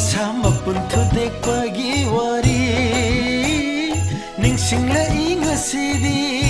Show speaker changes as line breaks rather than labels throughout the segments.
wasa mapun thudek pagi wari ningsing la inga sidi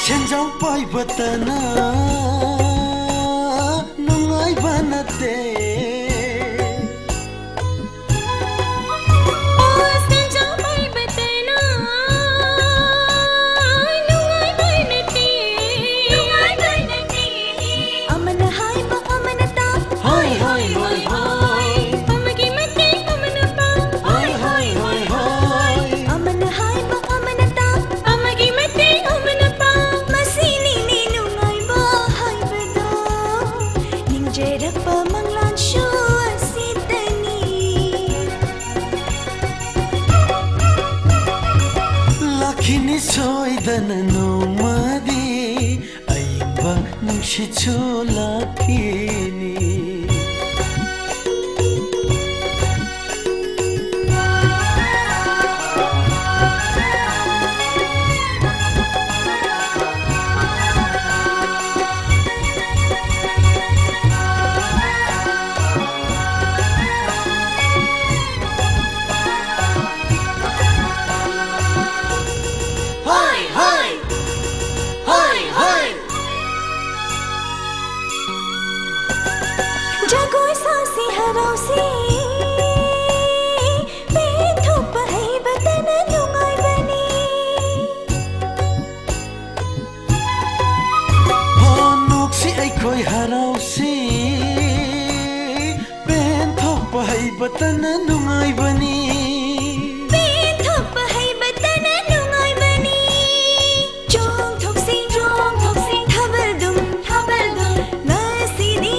Senjau pai batana nungai banate
Oh senjau pai batana nungai banate amana hai ba amana ta
Hai hai hai hai
amagi mate amana pa
Hai hai hai hai
amana hai ba amana ta amagi mate amana pa Jerapa manglan shua sitani
Lakini soidana no madi Aimba nungshichu lakini
Jago saasi harausi Bethu pahai batana nungai bani
Honuksi aikoi harausi Bethu pahai batana nungai bani
Bethu pahai batana nungai bani Jong thoksi thabal dum nasidi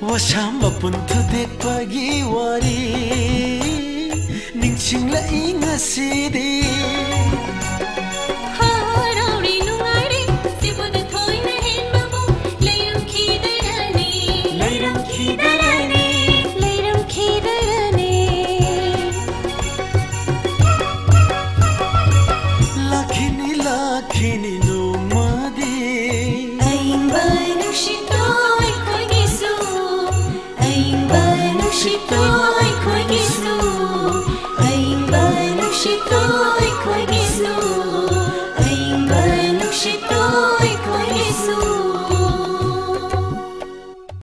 Wasamba pun thudek pagi wari ningsing la inga sidi
Harauri nungaire sibud thoi na hen babu leiram khidarane
Lakini no madi
Aimba nushitoi khoi gisu